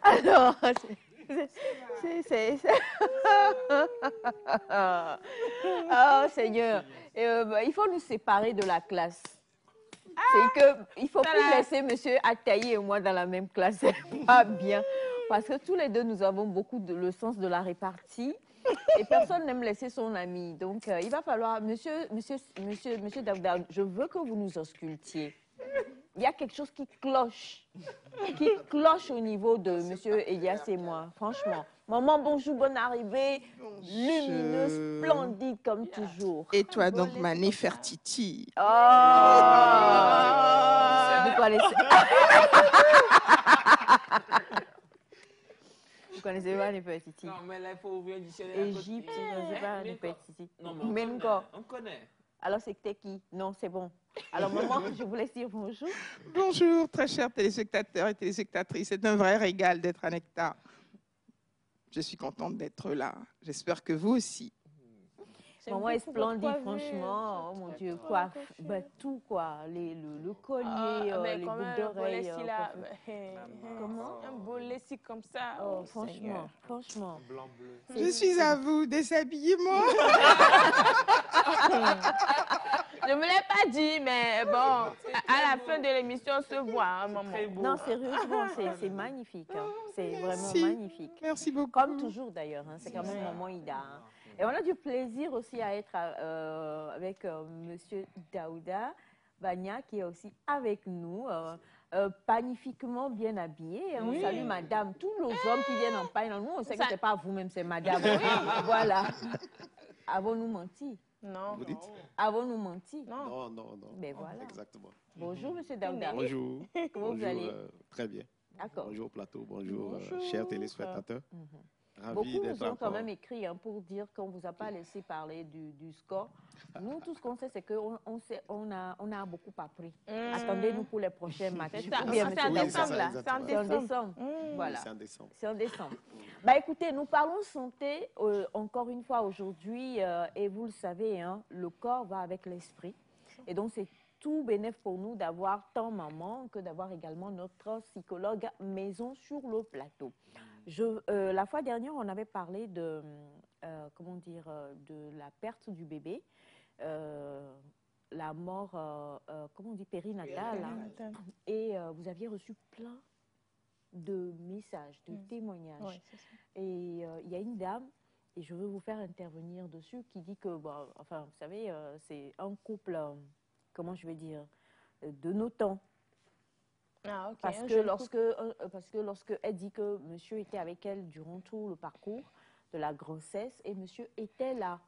Alors, oh Seigneur, il faut nous séparer de la classe. C'est que il faut plus laisser monsieur Ataï et moi dans la même classe. C'est pas bien. Parce que tous les deux, nous avons beaucoup le sens de la répartie. Et personne n'aime laisser son ami. Donc, il va falloir, monsieur Daouda, je veux que vous nous auscultiez. Il y a quelque chose qui cloche au niveau de monsieur Elias et moi, franchement. Maman, bonjour, bonne arrivée, lumineuse, splendide comme toujours. Et toi donc, ma Néfertiti. Oh, vous connaissez. Vous connaissez pas Néfertiti? Non, mais là, il faut ouvrir un dictionnaire. Égypte, je ne sais pas Néfertiti. Non, mais on connaît. Alors, c'était qui? Non, c'est bon. Alors, maman, je vous laisse dire bonjour. Bonjour, très chers téléspectateurs et téléspectatrices. C'est un vrai régal d'être à Nectar. Je suis contente d'être là. J'espère que vous aussi. Maman est splendide, franchement. Oh mon Dieu, quoi. Ben, tout, quoi. Le collier, les boucles d'oreilles. Comment? Un beau lessique comme ça. Oh, franchement, franchement. Blanc, bleu. Je suis à vous, déshabillez-moi. Je ne me l'ai pas dit, mais bon, à la fin de l'émission, on se voit, hein, maman. Non, sérieusement, c'est magnifique. Hein. C'est vraiment magnifique. Merci beaucoup. Comme toujours, d'ailleurs. Hein. C'est quand même maman Ida. Hein. Et on a du plaisir aussi à être avec monsieur Daouda Bania, qui est aussi avec nous. Magnifiquement bien habillé. On salue madame. Tous nos hommes qui viennent en paille, nous, on sait que ce n'est pas vous-même, c'est madame. Voilà. Avons-nous menti? Non. Vous dites? Avons-nous menti? Non. Ben voilà. Exactement. Bonjour, monsieur Daouda. Bonjour. Comment vous allez? Très bien. D'accord. Bonjour au plateau, bonjour. Chers téléspectateurs. Ravi Beaucoup d'être nous ont quand encore. même écrit hein, pour dire qu'on ne vous a pas laissé parler du score. Nous, tout ce qu'on sait, c'est qu'on a beaucoup appris. Attendez-nous pour les prochains matchs. C'est en décembre, là. C'est en décembre. Voilà. C'est en décembre. C'est en décembre. Bah, écoutez, nous parlons santé encore une fois aujourd'hui. Et vous le savez, hein, le corps va avec l'esprit. Et donc, c'est tout bénéf pour nous d'avoir tant maman que d'avoir également notre psychologue maison sur le plateau. La fois dernière, on avait parlé de, de la perte du bébé, la mort, comment on dit, périnatale. Hein, et vous aviez reçu plein de messages, de témoignages. Oui, et il y a une dame, et je veux vous faire intervenir dessus, qui dit que, bon, enfin, vous savez, c'est un couple, comment je vais dire, de nos temps. Ah, okay. Parce que lorsque elle dit que monsieur était avec elle durant tout le parcours de la grossesse et monsieur était là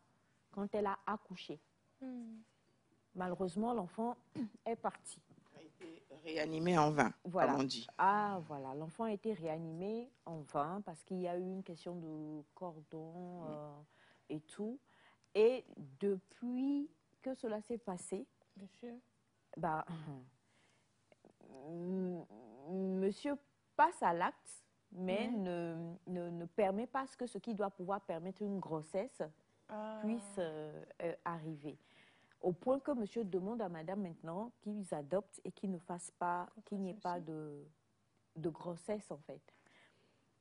quand elle a accouché. Malheureusement, l'enfant est parti. Il a été réanimé en vain, voilà. comme on dit. Ah, voilà. L'enfant a été réanimé en vain parce qu'il y a eu une question de cordon et tout. Et depuis que cela s'est passé, monsieur, bah, monsieur passe à l'acte, mais ne permet pas que ce qui doit pouvoir permettre une grossesse puisse arriver. Au point que monsieur demande à madame maintenant qu'ils adoptent et qu'ils ne fassent pas, qu'il n'y ait pas de grossesse en fait.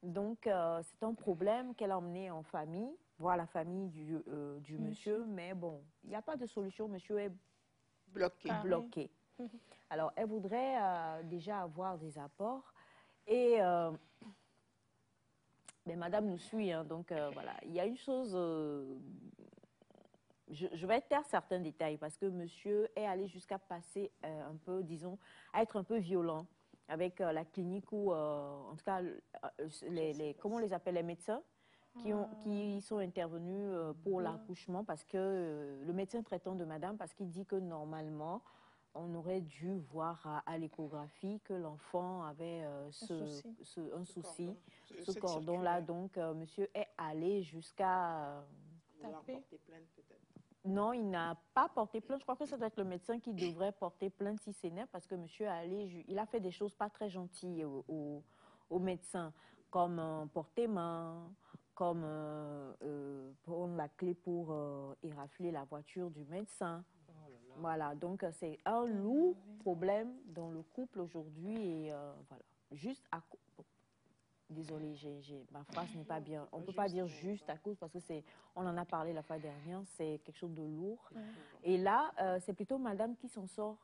Donc c'est un problème qu'elle a emmené en famille, voir la famille du monsieur, mais bon, il n'y a pas de solution, monsieur est bloqué. Alors, elle voudrait déjà avoir des apports et mais madame nous suit, hein, donc voilà. Il y a une chose, je vais taire certains détails parce que monsieur est allé jusqu'à passer un peu, disons, à être un peu violent avec la clinique ou en tout cas, comment on les appelle, les médecins qui sont intervenus pour l'accouchement parce que le médecin traitant de madame, parce qu'il dit que normalement, on aurait dû voir à l'échographie que l'enfant avait un souci, ce cordon-là. Donc, monsieur est allé jusqu'à... taper. Non, il n'a pas porté plainte. Je crois que ça doit être le médecin qui devrait porter plainte si c'est né, parce que monsieur est allé... Il a fait des choses pas très gentilles au médecin, comme porter main, comme prendre la clé pour érafler la voiture du médecin. Voilà, donc c'est un lourd problème dans le couple aujourd'hui et voilà, juste à... désolée, ma phrase n'est pas bien. On ne peut pas dire juste à cause parce que on en a parlé la fois dernière, c'est quelque chose de lourd. Et là, c'est plutôt madame qui s'en sort,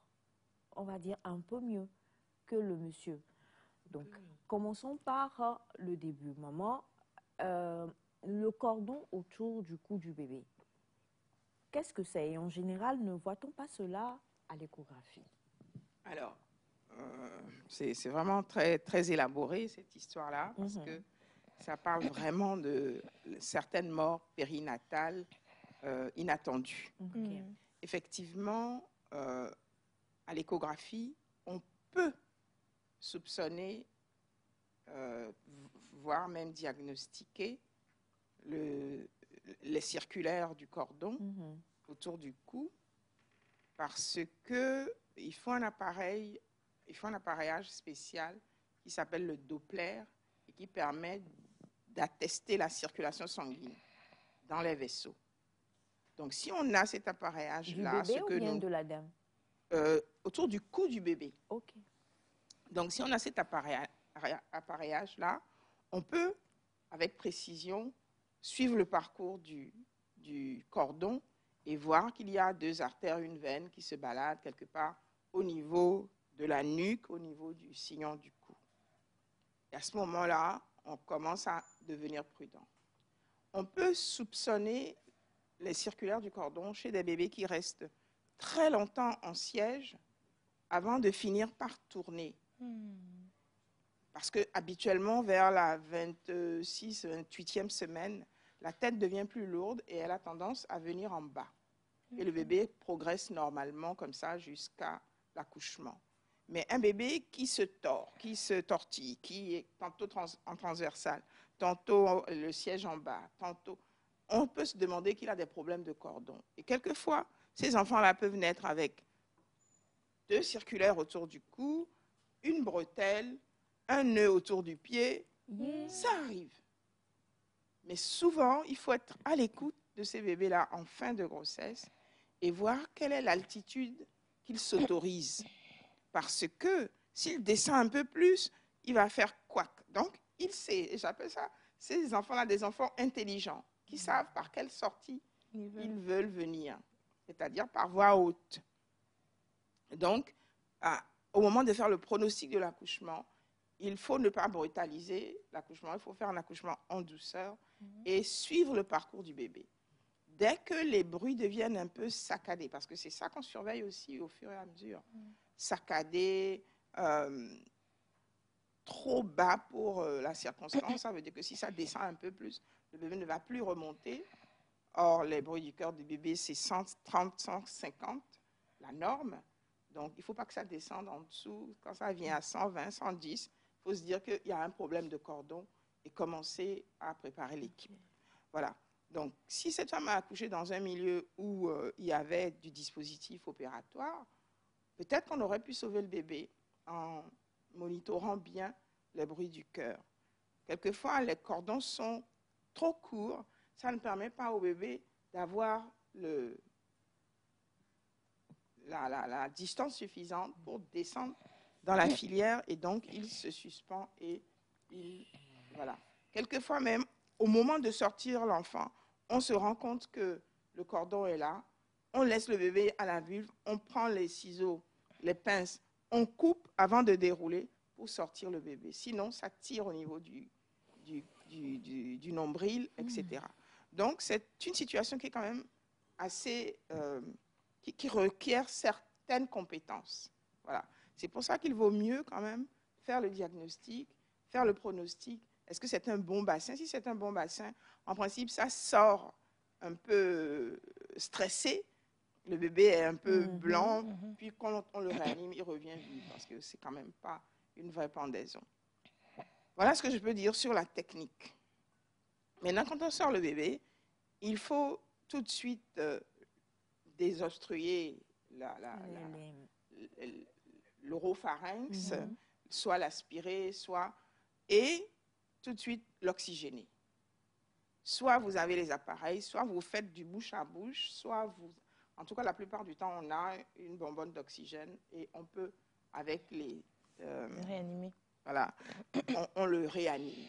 on va dire, un peu mieux que le monsieur. Donc, commençons par le début. Maman, le cordon autour du cou du bébé, qu'est-ce que c'est? Et en général, ne voit-on pas cela à l'échographie? Alors, c'est vraiment très, très élaboré, cette histoire-là, parce que ça parle vraiment de certaines morts périnatales inattendues. Effectivement, à l'échographie, on peut soupçonner, voire même diagnostiquer les circulaires du cordon autour du cou, parce qu'il faut un appareillage spécial qui s'appelle le Doppler et qui permet d'attester la circulation sanguine dans les vaisseaux. Donc, si on a cet appareillage-là... Du bébé ou bien de la dame? Autour du cou du bébé. OK. Donc, si on a cet appareillage-là, on peut, avec précision, suivre le parcours du cordon et voir qu'il y a 2 artères, une veine qui se baladent quelque part au niveau de la nuque, au niveau du sillon du cou. Et à ce moment-là, on commence à devenir prudent. On peut soupçonner les circulaires du cordon chez des bébés qui restent très longtemps en siège avant de finir par tourner. Parce que habituellement, vers la 26e, 28e semaine, la tête devient plus lourde et elle a tendance à venir en bas. Et le bébé progresse normalement comme ça jusqu'à l'accouchement. Mais un bébé qui se tord, qui se tortille, qui est tantôt en transversal, tantôt le siège en bas, tantôt, on peut se demander qu'il a des problèmes de cordon. Et quelquefois, ces enfants-là peuvent naître avec 2 circulaires autour du cou, une bretelle, un nœud autour du pied. Ça arrive. Mais souvent, il faut être à l'écoute de ces bébés-là en fin de grossesse et voir quelle est l'altitude qu'ils s'autorisent. Parce que s'il descend un peu plus, il va faire couac. Donc, il sait, et j'appelle ça, ces enfants-là, des enfants intelligents, qui savent par quelle sortie ils veulent venir, c'est-à-dire par voie haute. Donc, au moment de faire le pronostic de l'accouchement, il faut ne pas brutaliser l'accouchement, il faut faire un accouchement en douceur et suivre le parcours du bébé. Dès que les bruits deviennent un peu saccadés, parce que c'est ça qu'on surveille aussi au fur et à mesure, saccadés, trop bas pour la circonstance, ça veut dire que si ça descend un peu plus, le bébé ne va plus remonter. Or, les bruits du cœur du bébé, c'est 130, 150, la norme. Donc, il ne faut pas que ça descende en dessous. Quand ça vient à 120, 110, il faut se dire qu'il y a un problème de cordon et commencer à préparer l'équipe. Voilà. Donc, si cette femme a accouché dans un milieu où il y avait du dispositif opératoire, peut-être qu'on aurait pu sauver le bébé en monitorant bien les bruits du cœur. Quelquefois, les cordons sont trop courts. Ça ne permet pas au bébé d'avoir la distance suffisante pour descendre dans la filière et donc il se suspend et voilà. Quelquefois même, au moment de sortir l'enfant, on se rend compte que le cordon est là, on laisse le bébé à la vulve, on prend les ciseaux, les pinces, on coupe avant de dérouler pour sortir le bébé. Sinon, ça tire au niveau du nombril, etc. Donc, c'est une situation qui est quand même assez... qui requiert certaines compétences. Voilà. C'est pour ça qu'il vaut mieux quand même faire le diagnostic, faire le pronostic. Est-ce que c'est un bon bassin? Si c'est un bon bassin, en principe, ça sort un peu stressé. Le bébé est un peu blanc. Puis quand on le réanime, il revient vif parce que c'est quand même pas une vraie pendaison. Voilà ce que je peux dire sur la technique. Maintenant, quand on sort le bébé, il faut tout de suite désobstruer l'oropharynx, soit l'aspirer, et tout de suite l'oxygéner. Soit vous avez les appareils, soit vous faites du bouche à bouche, soit vous... En tout cas, la plupart du temps, on a une bonbonne d'oxygène et on peut, avec les... réanimer. Voilà, on le réanime.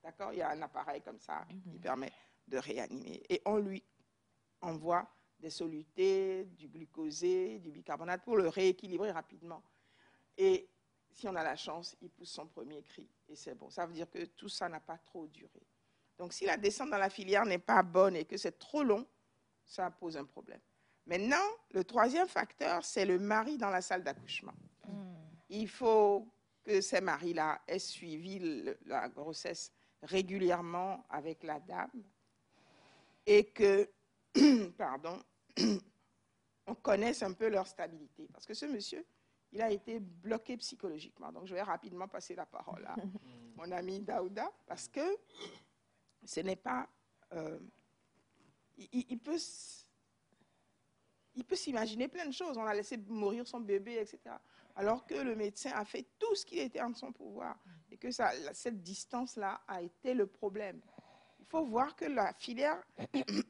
D'accord? Il y a un appareil comme ça qui permet de réanimer. Et on lui envoie des solutés, du glucosé, du bicarbonate pour le rééquilibrer rapidement. Et si on a la chance, il pousse son premier cri. Et c'est bon. Ça veut dire que tout ça n'a pas trop duré. Donc, si la descente dans la filière n'est pas bonne et que c'est trop long, ça pose un problème. Maintenant, le troisième facteur, c'est le mari dans la salle d'accouchement. Il faut que ces maris-là aient suivi la grossesse régulièrement avec la dame et que, pardon, on connaisse un peu leur stabilité. Parce que ce monsieur, il a été bloqué psychologiquement. Donc, je vais rapidement passer la parole à mon ami Daouda, parce que ce n'est pas... il peut s'imaginer plein de choses. On a laissé mourir son bébé, etc. Alors que le médecin a fait tout ce qui était en son pouvoir. Et que cette distance-là a été le problème. Il faut voir que la filière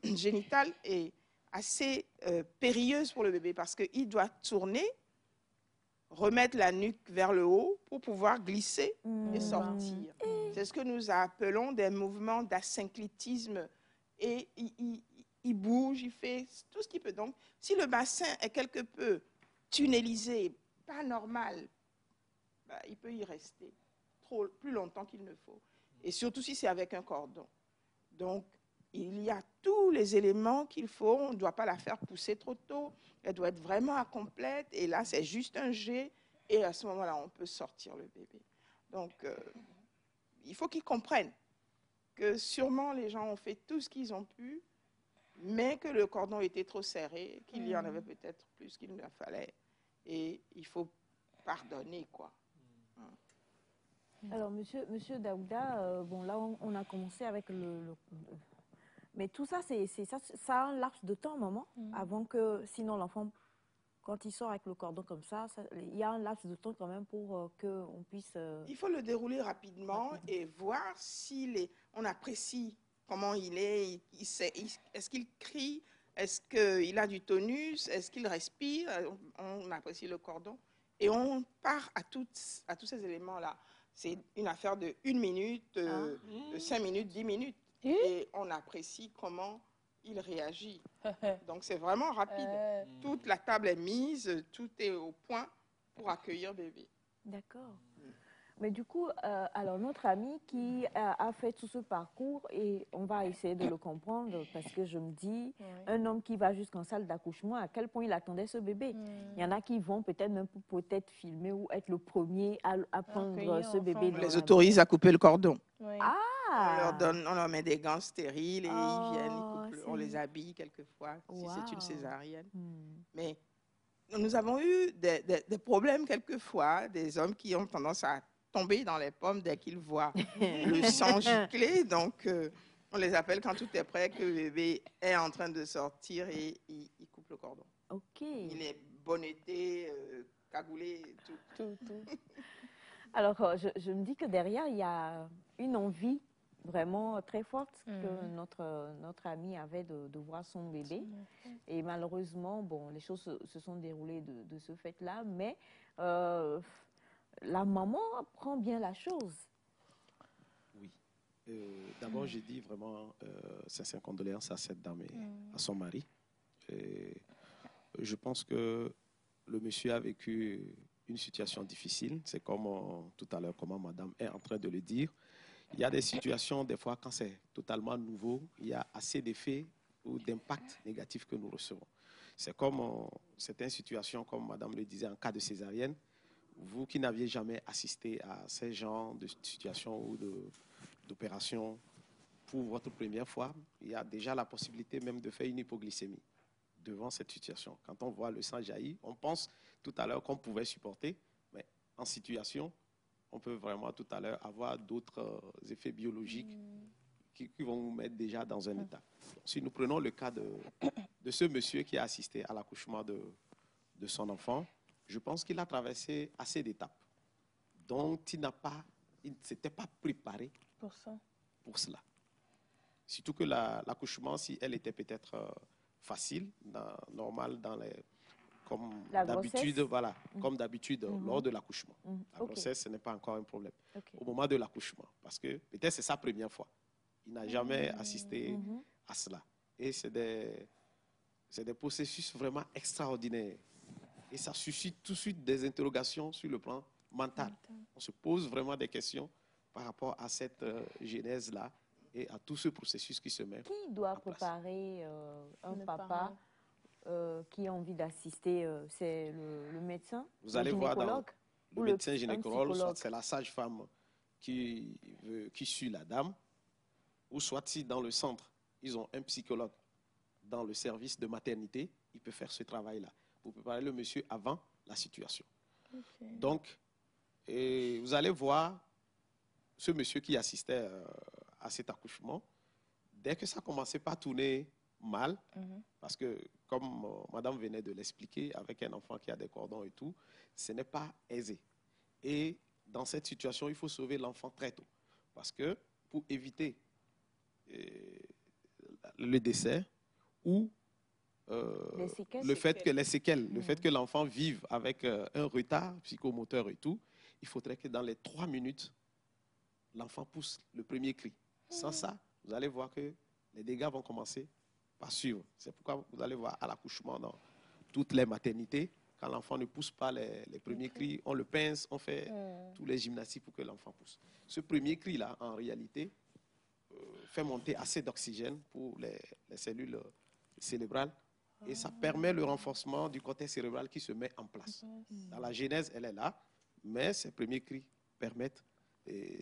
génitale est assez périlleuse pour le bébé parce qu'il doit tourner, remettre la nuque vers le haut pour pouvoir glisser et sortir. C'est ce que nous appelons des mouvements d'asynclitisme. Et il bouge, il fait tout ce qu'il peut. Donc, si le bassin est quelque peu tunnelisé, pas normal, bah, il peut y rester plus longtemps qu'il ne faut. Et surtout si c'est avec un cordon. Donc, il y a tous les éléments qu'il faut. On ne doit pas la faire pousser trop tôt. Elle doit être vraiment à complète. Et là, c'est juste un jet. Et à ce moment-là, on peut sortir le bébé. Donc, il faut qu'ils comprennent que sûrement les gens ont fait tout ce qu'ils ont pu, mais que le cordon était trop serré, qu'il y en avait peut-être plus qu'il ne fallait. Et il faut pardonner, quoi. Alors, monsieur Daouda, bon, là, on a commencé avec mais tout ça, ça a un laps de temps, maman, avant que, sinon l'enfant, quand il sort avec le cordon comme ça, il y a un laps de temps quand même pour qu'on puisse... Il faut le dérouler rapidement et voir si on apprécie comment il est, est-ce qu'il crie, est-ce qu'il a du tonus, est-ce qu'il respire, on apprécie le cordon et on part à tous ces éléments-là. C'est une affaire de 1 minute, de 5 minutes, 10 minutes et on apprécie comment il réagit. Donc c'est vraiment rapide. Toute la table est mise, tout est au point pour accueillir bébé. D'accord. Mais du coup, alors notre ami qui a fait tout ce parcours, et on va essayer de le comprendre, parce que je me dis, un homme qui va jusqu'en salle d'accouchement, à quel point il attendait ce bébé. Il y en a qui vont peut-être même peut-être filmer ou être le premier à prendre ce bébé. On les autorise à couper le cordon. Ah! On leur met des gants stériles et ils viennent, on les habille quelquefois, si c'est une césarienne. Mais nous avons eu des problèmes quelquefois, des hommes qui ont tendance à tomber dans les pommes dès qu'ils voient le sang gicler. Donc, on les appelle quand tout est prêt, que le bébé est en train de sortir et ils coupent le cordon. Ok. Il est bonnetté, cagoulé, tout. Alors, je me dis que derrière, il y a une envie vraiment très forte que notre ami avait de voir son bébé. Et malheureusement, bon, les choses se sont déroulées de ce fait-là, mais la maman prend bien la chose. Oui. D'abord, j'ai dit vraiment sincères condoléances à cette dame et à son mari. Et je pense que le monsieur a vécu une situation difficile. C'est comme tout à l'heure, comment madame est en train de le dire. Il y a des situations, des fois, quand c'est totalement nouveau, il y a assez d'effets ou d'impacts négatifs que nous recevons. C'est comme certaines situations, comme madame le disait, en cas de césarienne. Vous qui n'aviez jamais assisté à ces genres de situations ou d'opérations pour votre première fois, il y a déjà la possibilité même de faire une hypoglycémie devant cette situation. Quand on voit le sang jaillir, on pense tout à l'heure qu'on pouvait supporter, mais en situation, on peut vraiment tout à l'heure avoir d'autres effets biologiques qui vont nous mettre déjà dans un état. Donc, si nous prenons le cas de ce monsieur qui a assisté à l'accouchement de son enfant, je pense qu'il a traversé assez d'étapes. Donc, il ne s'était pas préparé pour cela. Surtout que l'accouchement, si elle était peut-être facile, normal comme La d'habitude, grossesse? voilà, comme d'habitude lors de l'accouchement. La Ok. grossesse, ce n'est pas encore un problème. Ok. Au moment de l'accouchement, parce que peut-être c'est sa première fois. Il n'a jamais assisté à cela. Et c'est des processus vraiment extraordinaires. Et ça suscite tout de suite des interrogations sur le plan mental. On se pose vraiment des questions par rapport à cette genèse-là et à tout ce processus qui se met. Qui doit en place. préparer un Le papa parent. qui a envie d'assister? C'est le médecin? Vous allez voir dans gynécologue? le Ou médecin un gynécologue, soit psychologue? c'est la sage-femme qui suit la dame, ou soit si dans le centre, ils ont un psychologue dans le service de maternité, il peut faire ce travail-là pour préparer le monsieur avant la situation. Donc, vous allez voir ce monsieur qui assistait à cet accouchement, dès que ça commençait pas à tourner mal, parce que comme madame venait de l'expliquer, avec un enfant qui a des cordons et tout, ce n'est pas aisé. Et dans cette situation, il faut sauver l'enfant très tôt. Parce que pour éviter le décès ou le fait que les séquelles, le fait que l'enfant vive avec un retard psychomoteur et tout, il faudrait que dans les 3 minutes, l'enfant pousse le premier cri. Sans ça, vous allez voir que les dégâts vont commencer par suivre. C'est pourquoi vous allez voir à l'accouchement dans toutes les maternités, quand l'enfant ne pousse pas les premiers cris, on le pince, on fait tous les gymnastiques pour que l'enfant pousse. Ce premier cri-là, en réalité, fait monter assez d'oxygène pour les cellules cérébrales et ça permet le renforcement du cortex cérébral qui se met en place. Dans la genèse, elle est là, mais ces premiers cris permettent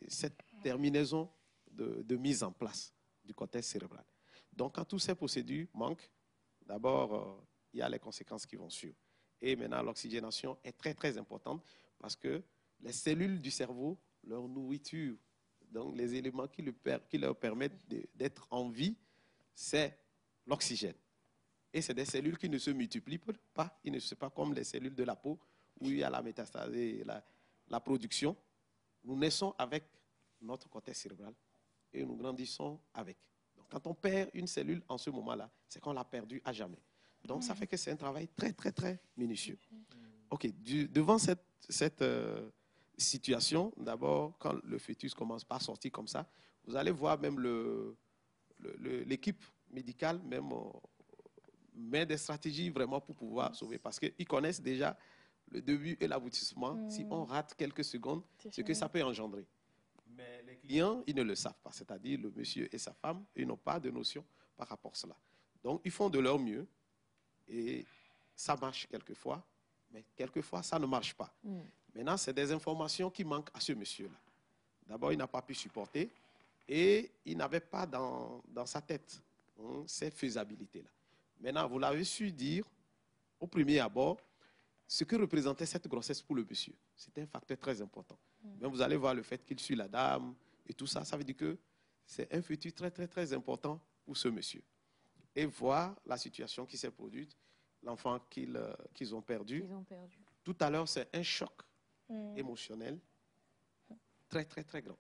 cette terminaison de mise en place du cortex cérébral. Donc, quand toutes ces procédures manquent, d'abord, il y a les conséquences qui vont suivre. Et maintenant, l'oxygénation est très, très importante parce que les cellules du cerveau, leur nourriture, donc les éléments qui leur permettent d'être en vie, c'est l'oxygène. Et c'est des cellules qui ne se multiplient pas, il ne se pas comme les cellules de la peau où il y a la métastase et la production. Nous naissons avec notre cortex cérébral et nous grandissons avec. Donc, quand on perd une cellule en ce moment-là, c'est qu'on l'a perdue à jamais. Donc, ça fait que c'est un travail très, très, très minutieux. OK, devant cette situation, d'abord, quand le fœtus commence par sortir comme ça, vous allez voir même l'équipe médicale même met des stratégies vraiment pour pouvoir sauver. Parce qu'ils connaissent déjà le début et l'aboutissement. Si on rate quelques secondes, ce que ça peut engendrer. Mais les clients, ils ne le savent pas. C'est-à-dire le monsieur et sa femme, ils n'ont pas de notion par rapport à cela. Donc, ils font de leur mieux. Et ça marche quelquefois, mais quelquefois, ça ne marche pas. Maintenant, c'est des informations qui manquent à ce monsieur-là. D'abord, il n'a pas pu supporter et il n'avait pas dans sa tête ces faisabilités-là. Maintenant, vous l'avez su dire au premier abord ce que représentait cette grossesse pour le monsieur. C'était un facteur très important. Mais vous allez voir le fait qu'il suit la dame et tout ça, ça veut dire que c'est un fœtus très, très, très important pour ce monsieur. Et voir la situation qui s'est produite, l'enfant qu'ils ont perdu. Tout à l'heure, c'est un choc émotionnel très, très, très grand.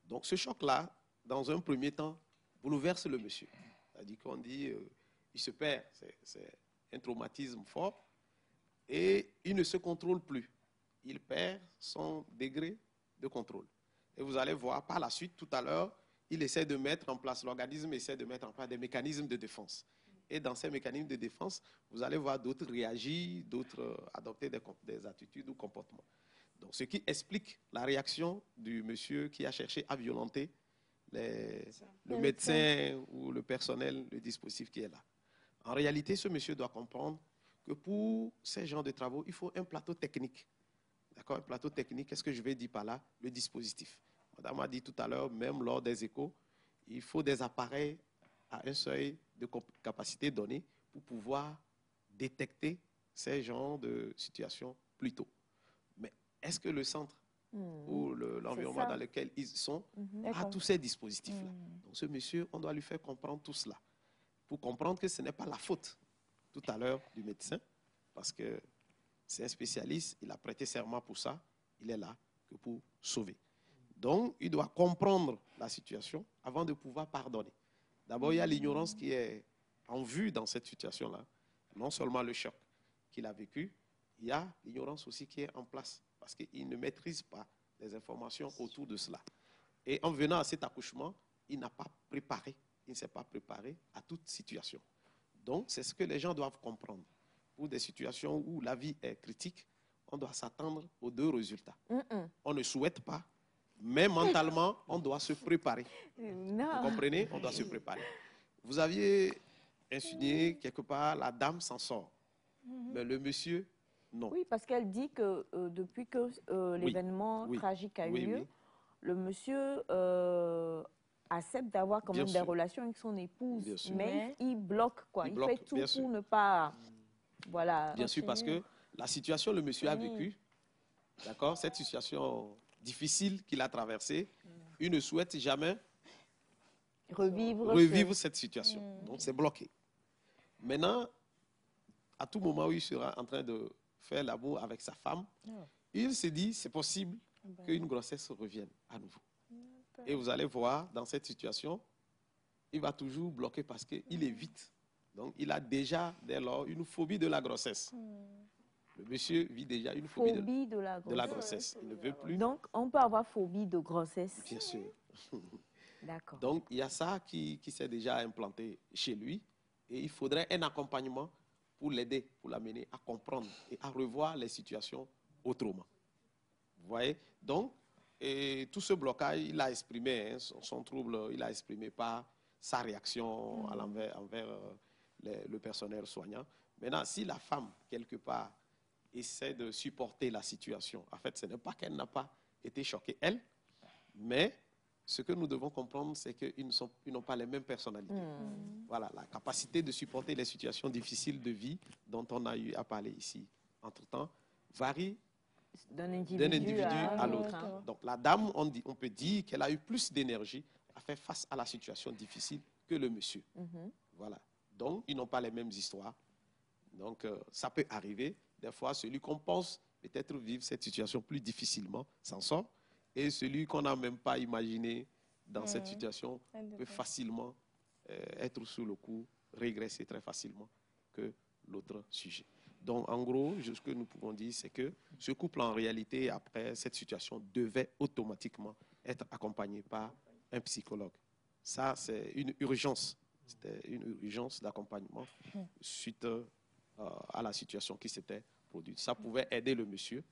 Donc, ce choc-là, dans un premier temps, bouleverse le monsieur. C'est-à-dire qu'on dit, il se perd, c'est un traumatisme fort, et il ne se contrôle plus. Il perd son degré de contrôle. Et vous allez voir par la suite, tout à l'heure, il essaie de mettre en place, l'organisme essaie de mettre en place des mécanismes de défense. Et dans ces mécanismes de défense, vous allez voir d'autres réagir, d'autres adopter des attitudes ou comportements. Donc, ce qui explique la réaction du monsieur qui a cherché à violenter le médecin ou le personnel, le dispositif qui est là. En réalité, ce monsieur doit comprendre que pour ces genres de travaux, il faut un plateau technique. D'accord? Un plateau technique, qu'est-ce que je vais dire par là? Le dispositif. Madame a dit tout à l'heure, même lors des échos, il faut des appareils à un seuil de capacité donnée pour pouvoir détecter ces genres de situations plus tôt. Mais est-ce que le centre ou l'environnement dans lequel ils sont a tous ces dispositifs-là? Donc ce monsieur, on doit lui faire comprendre tout cela pour comprendre que ce n'est pas la faute tout à l'heure du médecin parce que c'est un spécialiste, il a prêté serment pour ça, il est là que pour sauver. Donc, il doit comprendre la situation avant de pouvoir pardonner. D'abord, il y a l'ignorance qui est en vue dans cette situation-là. Non seulement le choc, qu'il a vécu, il y a l'ignorance aussi qui est en place parce qu'il ne maîtrise pas les informations autour de cela. Et en venant à cet accouchement, il n'a pas préparé, il ne s'est pas préparé à toute situation. Donc, c'est ce que les gens doivent comprendre. Pour des situations où la vie est critique, on doit s'attendre aux deux résultats. On ne souhaite pas, mais mentalement, on doit se préparer. Non. Vous comprenez? On doit se préparer. Vous aviez insinué quelque part, la dame s'en sort. Mais le monsieur, non. Oui, parce qu'elle dit que depuis que l'événement tragique a eu lieu, le monsieur accepte d'avoir quand même des relations avec son épouse, mais il bloque, quoi. Il fait tout pour ne pas... Voilà. Bien sûr, parce que la situation, le monsieur a vécu, d'accord, cette situation difficile qu'il a traversée, il ne souhaite jamais revivre cette situation. Donc, c'est bloqué. Maintenant, à tout moment où il sera en train de faire l'amour avec sa femme, il se dit, c'est possible qu'une grossesse revienne à nouveau. Et vous allez voir, dans cette situation, il va toujours bloquer parce qu'il évite. Donc, il a déjà, dès lors, une phobie de la grossesse. Le monsieur vit déjà une phobie de la grossesse. Il ne veut plus. Donc, on peut avoir phobie de grossesse. Bien sûr. D'accord. Donc, il y a ça qui s'est déjà implanté chez lui. Et il faudrait un accompagnement pour l'aider, pour l'amener à comprendre et à revoir les situations autrement. Vous voyez? Donc, et tout ce blocage, il a exprimé son trouble, il a exprimé par sa réaction envers le personnel soignant. Maintenant, si la femme, quelque part, essaie de supporter la situation, en fait, ce n'est pas qu'elle n'a pas été choquée, elle, mais ce que nous devons comprendre, c'est qu'ils n'ont pas les mêmes personnalités. Voilà, la capacité de supporter les situations difficiles de vie dont on a eu à parler ici, entre-temps, varie d'un individu à l'autre. Donc, la dame, on peut dire qu'elle a eu plus d'énergie à faire face à la situation difficile que le monsieur. Voilà. Donc, ils n'ont pas les mêmes histoires. Donc, ça peut arriver. Des fois, celui qu'on pense peut-être vivre cette situation plus difficilement s'en sort. Et celui qu'on n'a même pas imaginé dans cette situation peut facilement être sous le coup, régresser très facilement que l'autre sujet. Donc, en gros, ce que nous pouvons dire, c'est que ce couple, en réalité, après cette situation, devait automatiquement être accompagné par un psychologue. Ça, c'est une urgence. C'était une urgence d'accompagnement suite à la situation qui s'était produite. Ça pouvait aider le monsieur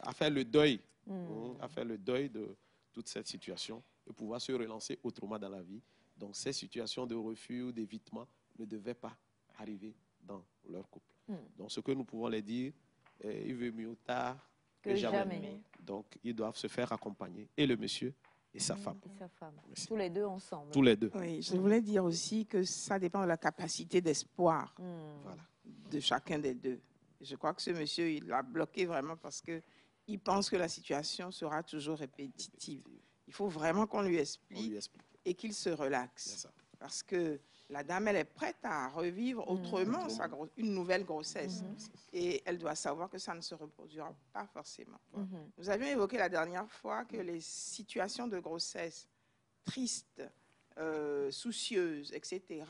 à faire le deuil, de toute cette situation et pouvoir se relancer autrement dans la vie. Donc, ces situations de refus ou d'évitement ne devaient pas arriver dans leur couple. Donc, ce que nous pouvons les dire, il vaut mieux tard que jamais. Donc, ils doivent se faire accompagner, et le monsieur et sa femme. Merci. Tous les deux ensemble. Tous les deux. Oui, je voulais dire aussi que ça dépend de la capacité d'espoir de chacun des deux. Je crois que ce monsieur, il l'a bloqué vraiment parce qu'il pense que la situation sera toujours répétitive. Il faut vraiment qu'on lui explique et qu'il se relaxe. Parce que la dame, elle est prête à revivre autrement une nouvelle grossesse. Et elle doit savoir que ça ne se reproduira pas forcément. Nous avions évoqué la dernière fois que les situations de grossesse tristes, soucieuses, etc.,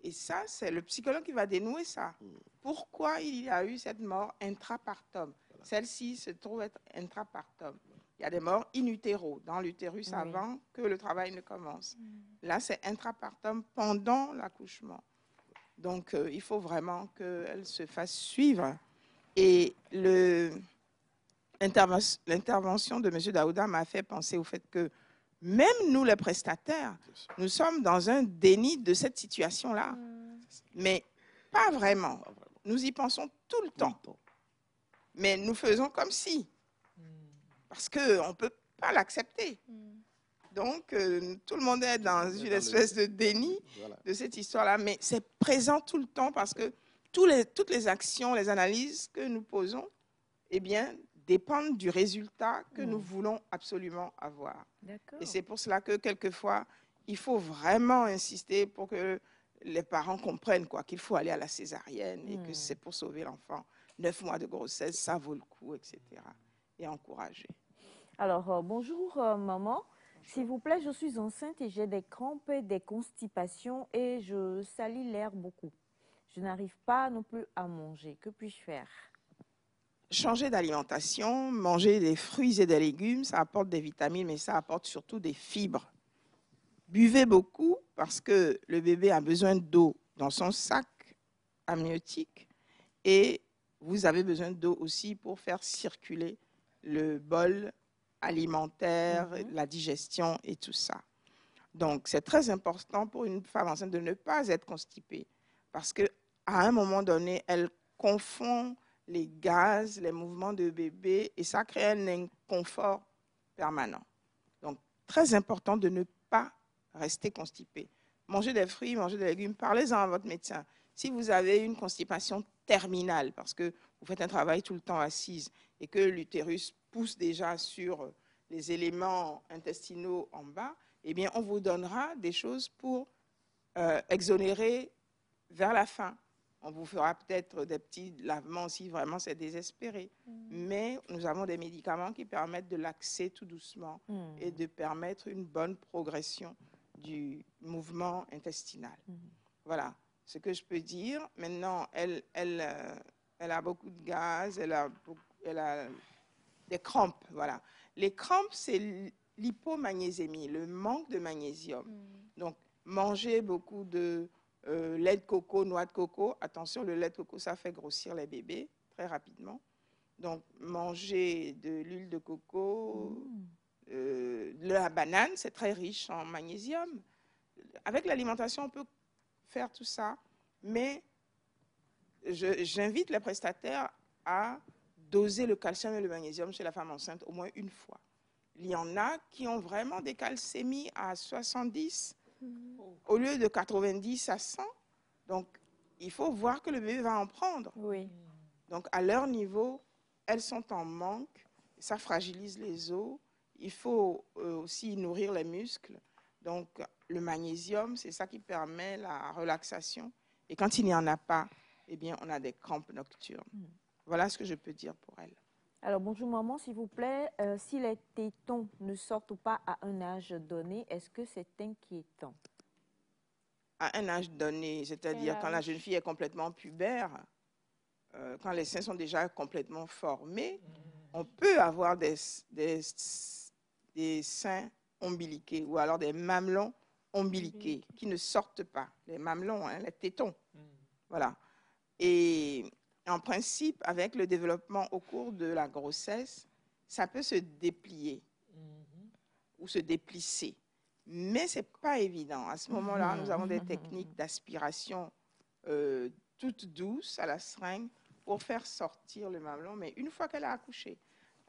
et ça, c'est le psychologue qui va dénouer ça. Pourquoi il y a eu cette mort intrapartum? Celle-ci se trouve être intrapartum. Il y a des morts in utero, dans l'utérus avant que le travail ne commence. Là, c'est intrapartum pendant l'accouchement. Donc, il faut vraiment qu'elle se fasse suivre. Et l'intervention de M. Daouda m'a fait penser au fait que même nous, les prestataires, nous sommes dans un déni de cette situation-là. Mais pas vraiment. Nous y pensons tout le temps. Mais nous faisons comme si. Parce qu'on ne peut pas l'accepter. Donc, tout le monde est dans une espèce de déni de cette histoire-là. Mais c'est présent tout le temps parce que toutes les actions, les analyses que nous posons, eh bien, dépendent du résultat que nous voulons absolument avoir. Et c'est pour cela que, quelquefois, il faut vraiment insister pour que les parents comprennent qu'il faut aller à la césarienne et que c'est pour sauver l'enfant. 9 mois de grossesse, ça vaut le coup, etc. Et encourager. Alors, bonjour maman. S'il vous plaît, je suis enceinte et j'ai des crampes et des constipations et je salis l'air beaucoup. Je n'arrive pas non plus à manger. Que puis-je faire? Changer d'alimentation, manger des fruits et des légumes, ça apporte des vitamines, mais ça apporte surtout des fibres. Buvez beaucoup parce que le bébé a besoin d'eau dans son sac amniotique et vous avez besoin d'eau aussi pour faire circuler le bol alimentaire, la digestion et tout ça. Donc, c'est très important pour une femme enceinte de ne pas être constipée parce qu'à un moment donné, elle confond les gaz, les mouvements de bébé et ça crée un inconfort permanent. Donc, très important de ne pas rester constipé. Mangez des fruits, mangez des légumes, parlez-en à votre médecin. Si vous avez une constipation terminale, parce que vous faites un travail tout le temps assise et que l'utérus pousse déjà sur les éléments intestinaux en bas, eh bien, on vous donnera des choses pour exonérer vers la fin. On vous fera peut-être des petits lavements si vraiment c'est désespéré. Mais nous avons des médicaments qui permettent de laxer tout doucement et de permettre une bonne progression du mouvement intestinal. Voilà ce que je peux dire. Maintenant, elle a beaucoup de gaz, elle a des crampes. Voilà. Les crampes, c'est l'hypomagnésémie, le manque de magnésium. Donc, manger beaucoup de lait de coco, noix de coco. Attention, le lait de coco, ça fait grossir les bébés très rapidement. Donc, manger de l'huile de coco, la banane, c'est très riche en magnésium. Avec l'alimentation, on peut faire tout ça, mais j'invite les prestataires à doser le calcium et le magnésium chez la femme enceinte au moins une fois. Il y en a qui ont vraiment des calcémies à 70 au lieu de 90 à 100. Donc, il faut voir que le bébé va en prendre. Oui. Donc, à leur niveau, elles sont en manque. Ça fragilise les os. Il faut aussi nourrir les muscles. Donc, le magnésium, c'est ça qui permet la relaxation. Et quand il n'y en a pas, eh bien, on a des crampes nocturnes. Voilà ce que je peux dire pour elle. Alors, bonjour maman, s'il vous plaît, si les tétons ne sortent pas à un âge donné, est-ce que c'est inquiétant? À un âge donné, c'est-à-dire quand la jeune fille est complètement pubère, quand les seins sont déjà complètement formés, on peut avoir des seins ombiliqués ou alors des mamelons ombiliqués qui ne sortent pas. Les mamelons, hein, les tétons. Voilà. Et en principe, avec le développement au cours de la grossesse, ça peut se déplier ou se déplisser. Mais ce n'est pas évident. À ce moment-là, nous avons des techniques d'aspiration toutes douces à la seringue pour faire sortir le mamelon. Mais une fois qu'elle a accouché,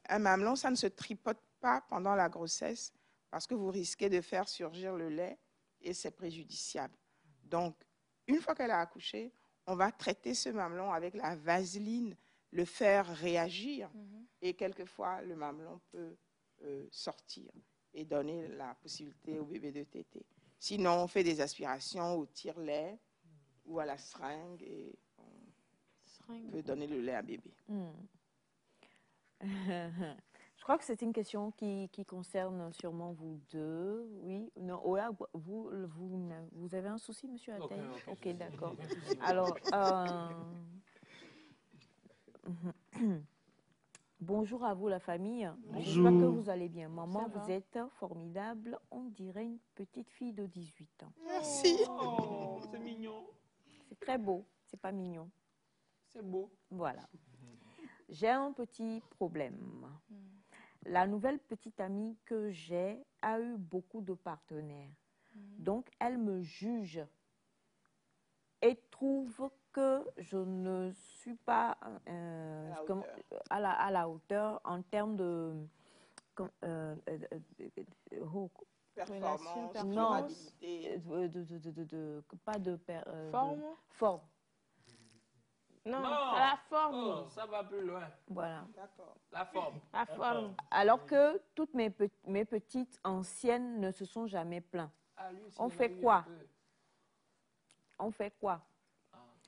un mamelon, ça ne se tripote pas pendant la grossesse parce que vous risquez de faire surgir le lait et c'est préjudiciable. Donc, une fois qu'elle a accouché, on va traiter ce mamelon avec la vaseline, le faire réagir et quelquefois le mamelon peut sortir et donner la possibilité au bébé de téter. Sinon, on fait des aspirations au tire-lait ou à la seringue et on peut donner le lait à bébé. Je crois que c'est une question qui concerne sûrement vous deux. Oui, non, vous avez un souci, monsieur Attey? Ok, d'accord. Alors, bonjour à vous, la famille. J'espère que vous allez bien. Maman, vous êtes formidable. On dirait une petite fille de 18 ans. Merci. Oh, c'est mignon. C'est très beau. C'est pas mignon. C'est beau. Voilà. J'ai un petit problème. La nouvelle petite amie que j'ai a eu beaucoup de partenaires. Donc, elle me juge et trouve que je ne suis pas à la hauteur en termes de Performance, non, durabilité. pas de Forme. Non, c'est la forme. Oh, ça va plus loin. Voilà. D'accord. La forme. La forme. Alors que toutes mes petites anciennes ne se sont jamais plaintes. Ah, lui aussi, On il a fait eu quoi? un peu. On fait quoi?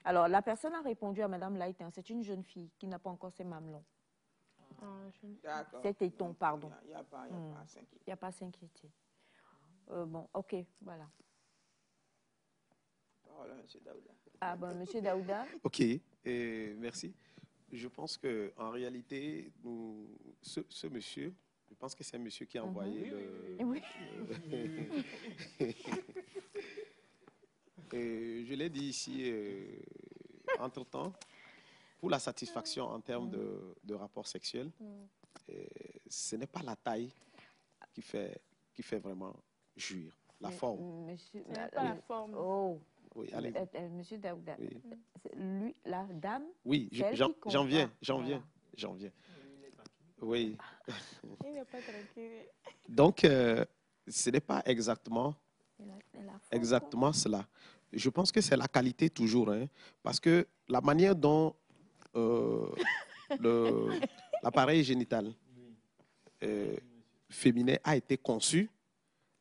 Alors, la personne a répondu à Madame Light, hein, c'est une jeune fille qui n'a pas encore ses mamelons. D'accord. C'est téton, pardon. Il n'y a pas à s'inquiéter. Il n'y a pas à s'inquiéter. Bon, ok, voilà. Parole à M. Daouda. Ah bon, Monsieur Daouda. Ok, merci. Je pense qu'en réalité, ce monsieur, je pense que c'est un monsieur qui a envoyé Oui. je l'ai dit ici, entre-temps, pour la satisfaction en termes de rapport sexuel, ce n'est pas la taille qui fait vraiment jouir. La forme. Monsieur, Pas la forme. Oh. Oui, allez. Monsieur Daouda. Oui. Lui, la dame. Oui, celle qui j'en viens, compare. j'en viens. Oui. Il n'est pas tranquille. Donc, ce n'est pas exactement cela. Je pense que c'est la qualité toujours, hein, parce que la manière dont l'appareil génital féminin a été conçu,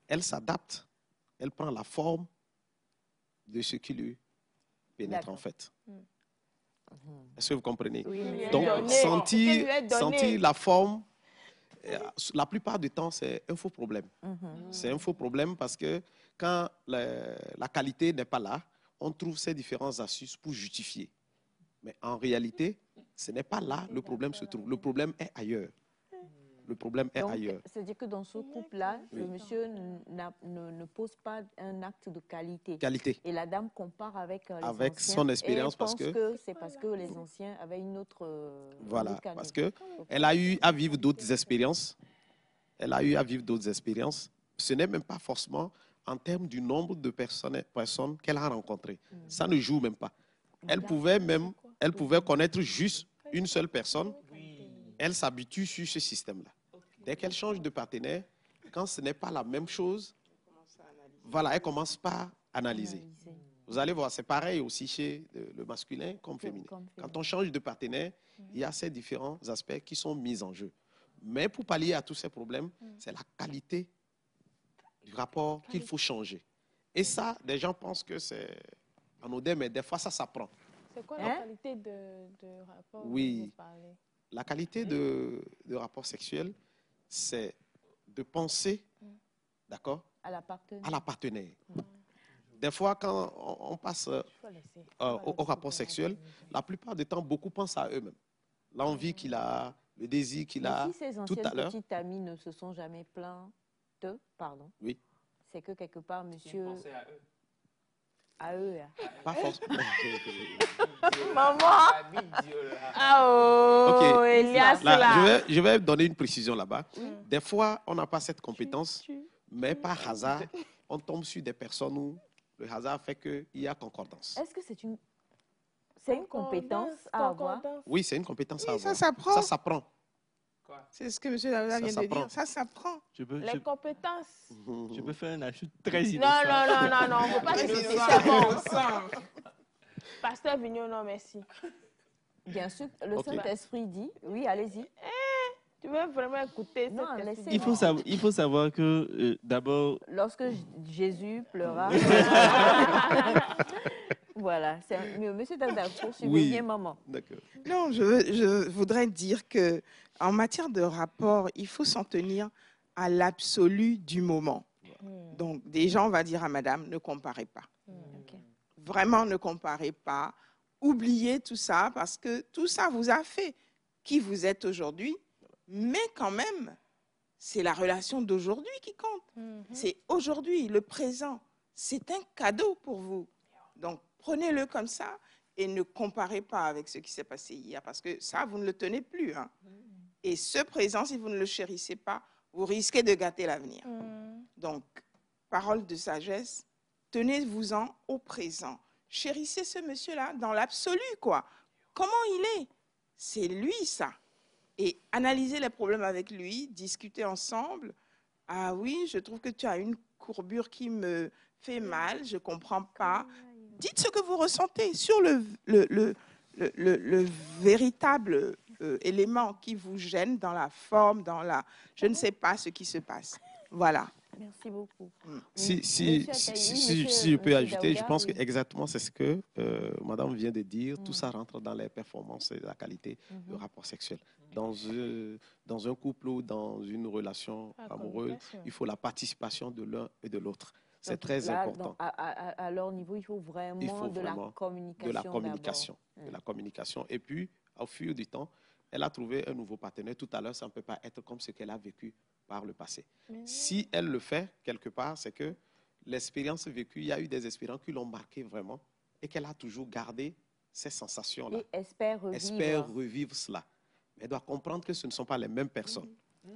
elle s'adapte, elle prend la forme de ce qui lui pénètre en fait. Est-ce que vous comprenez? Oui, Donc, donné. sentir la forme, la plupart du temps, c'est un faux problème. C'est un faux problème parce que quand la qualité n'est pas là, on trouve ces différentes astuces pour justifier. Mais en réalité, ce n'est pas là le problème se trouve. Le problème est ailleurs. Le problème est ailleurs. C'est-à-dire que dans ce couple-là, le monsieur ne pose pas un acte de qualité. Qualité. Et la dame compare avec les avec anciens. son expérience Et parce que c'est parce que les anciens avaient une autre... voilà, une autre parce qualité. qu'elle a eu à vivre d'autres expériences. Elle a eu à vivre d'autres expériences. Ce n'est même pas forcément en termes du nombre de personnes qu'elle a rencontrées. Ça ne joue même pas. Elle pouvait connaître juste une seule personne. Elle s'habitue sur ce système-là. Dès qu'elle change de partenaire, quand ce n'est pas la même chose, voilà, elle commence par analyser. Vous allez voir, c'est pareil aussi chez le masculin comme féminin. Quand on change de partenaire, il y a ces différents aspects qui sont mis en jeu. Mais pour pallier à tous ces problèmes, c'est la qualité du rapport qu'il faut changer. Et ça, des gens pensent que c'est anodin, mais des fois, ça s'apprend. C'est quoi la qualité de rapport dont vous parlez? La qualité de rapport sexuel, c'est de penser, d'accord, à la partenaire. Des fois, quand on passe au rapport sexuel, la plupart du temps, beaucoup pensent à eux-mêmes. L'envie qu'il a, le désir qu'il a. Mais si ces anciennes petites amies ne se sont jamais plaintes, oui, c'est que quelque part, monsieur... À eux, là. Pas forcément. Maman! Ah oh, okay. Elias, là. Je vais donner une précision là-bas. Des fois, on n'a pas cette compétence, mais par hasard, on tombe sur des personnes où le hasard fait qu'il y a concordance. Est-ce que c'est une compétence à avoir? Oui, c'est une compétence à avoir. Ça s'apprend. Ça s'apprend. C'est ce que M. Daouda vient de dire. Ça s'apprend. Les compétences. Je peux faire un ajout très innocent. Non, on ne peut pas laisser ça. Bon. Pasteur Vignon, non, merci. Bien sûr, le Saint-Esprit dit, oui, allez-y. Tu veux vraiment écouter? Non, il faut savoir que d'abord... Lorsque Jésus pleura... Voilà, Monsieur Daouda, poursuivez bien, maman. D'accord. Non, je voudrais dire que en matière de rapport, il faut s'en tenir à l'absolu du moment. Donc, déjà, on va dire à madame, ne comparez pas. Vraiment, ne comparez pas. Oubliez tout ça parce que tout ça vous a fait qui vous êtes aujourd'hui. Mais quand même, c'est la relation d'aujourd'hui qui compte. C'est aujourd'hui, le présent. C'est un cadeau pour vous. Donc, prenez-le comme ça et ne comparez pas avec ce qui s'est passé hier parce que ça, vous ne le tenez plus. Hein. Et ce présent, si vous ne le chérissez pas, vous risquez de gâter l'avenir. Donc, parole de sagesse, tenez-vous-en au présent. Chérissez ce monsieur-là dans l'absolu, quoi. Comment il est? C'est lui, ça. Et analysez les problèmes avec lui, discutez ensemble. Ah oui, je trouve que tu as une courbure qui me fait mal, je ne comprends pas. Dites ce que vous ressentez sur le véritable élément qui vous gêne dans la forme, dans la... Je ne sais pas ce qui se passe. Voilà. Merci beaucoup. Si je peux ajouter, je pense que exactement c'est ce que madame vient de dire. Tout ça rentre dans les performances et la qualité du rapport sexuel. Dans un couple ou dans une relation amoureuse, il faut la participation de l'un et de l'autre. C'est très important. À leur niveau, il faut vraiment de la communication. De la communication. De la communication. Et puis, au fil du temps, elle a trouvé un nouveau partenaire. Tout à l'heure, ça ne peut pas être comme ce qu'elle a vécu par le passé. Si elle le fait, quelque part, c'est que l'expérience vécue, il y a eu des expériences qui l'ont marquée vraiment et qu'elle a toujours gardé ces sensations-là. Et espère revivre cela. Mais elle doit comprendre que ce ne sont pas les mêmes personnes.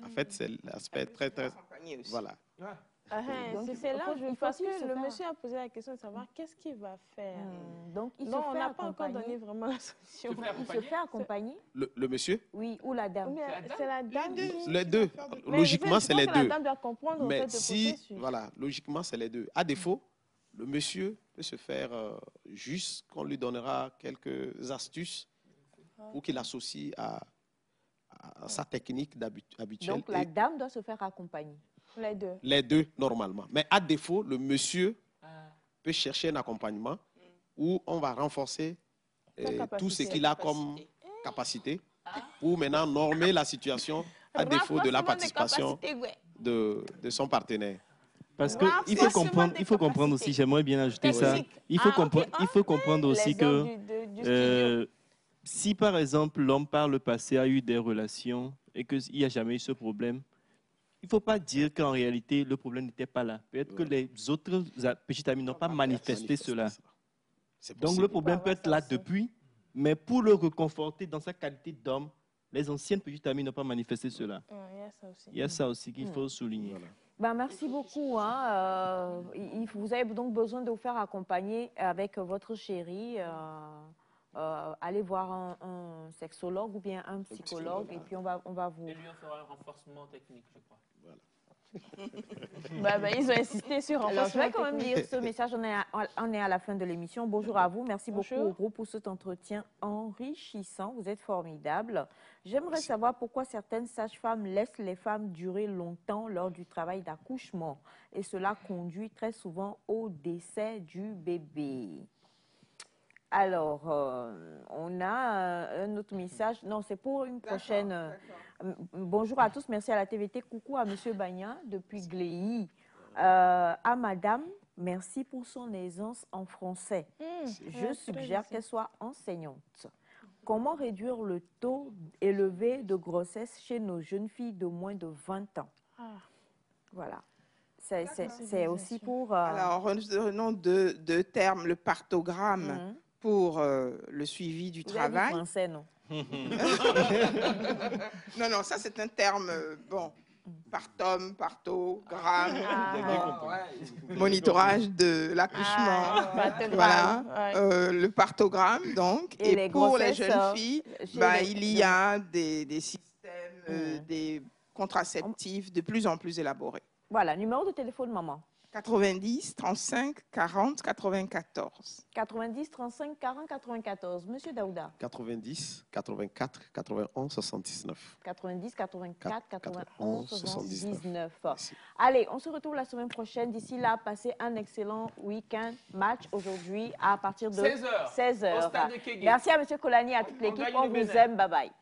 En fait, c'est l'aspect très... Voilà. C'est là parce que le monsieur a posé la question de savoir qu'est-ce qu'il va faire. Donc, on n'a pas encore donné vraiment la solution. Il se fait accompagner. Le monsieur? Oui, ou la dame. C'est la dame. Les deux. Logiquement, c'est les deux. La dame doit comprendre mais le processus. Voilà, logiquement, c'est les deux. À défaut, le monsieur peut se faire juste qu'on lui donnera quelques astuces pour qu'il associe à sa technique habituelle. Donc, la dame doit se faire accompagner. Les deux. Les deux, normalement. Mais à défaut, le monsieur peut chercher un accompagnement où on va renforcer tout ce qu'il a comme capacité pour maintenant normer la situation à défaut de la participation de son partenaire. Parce qu'il faut comprendre aussi, j'aimerais bien ajouter ça, il faut comprendre aussi que si par exemple l'homme par le passé a eu des relations et qu'il n'y a jamais eu ce problème, il ne faut pas dire qu'en réalité, le problème n'était pas là. Peut-être que les autres petits amis n'ont pas manifesté cela. Donc le problème peut être là depuis, mais pour le reconforter dans sa qualité d'homme, les anciennes petites amies n'ont pas manifesté cela. Il y a ça aussi qu'il faut souligner. Voilà. Ben, merci beaucoup. Vous avez donc besoin de vous faire accompagner avec votre chérie. Allez voir un sexologue ou bien un psychologue et puis on va vous... Et lui, on fera un renforcement technique, je crois. Voilà. Ils ont insisté sur renforcement. Alors, je vais quand même lire ce message. On est à la fin de l'émission. Bonjour à vous. Merci beaucoup au groupe pour cet entretien enrichissant. Vous êtes formidables. J'aimerais savoir pourquoi certaines sages-femmes laissent les femmes durer longtemps lors du travail d'accouchement. Et cela conduit très souvent au décès du bébé. Alors, on a un autre message. Non, c'est pour une prochaine. Bonjour à tous, merci à la TVT. Coucou à Monsieur Bagna depuis Gléy. À Madame, merci pour son aisance en français. Je suggère qu'elle soit enseignante. Comment réduire le taux élevé de grossesse chez nos jeunes filles de moins de 20 ans? Voilà. C'est aussi pour... Alors, nous donnons deux termes, le partogramme pour le suivi du travail. Français, non? Non, ça c'est un terme, partum, partogramme, monitorage de l'accouchement, voilà, le partogramme donc. Et pour les jeunes filles, il y a des systèmes, des contraceptifs de plus en plus élaborés. Voilà, numéro de téléphone, maman. 90 35 40 94. 90 35 40 94. Monsieur Daouda. 90 84 91 79. 90 84 91 79. Allez, on se retrouve la semaine prochaine. D'ici là, passez un excellent week-end. Match aujourd'hui à partir de 16h. Au stade de Kégué. Merci à Monsieur Kolani et à toute l'équipe. On vous aime. Bye bye.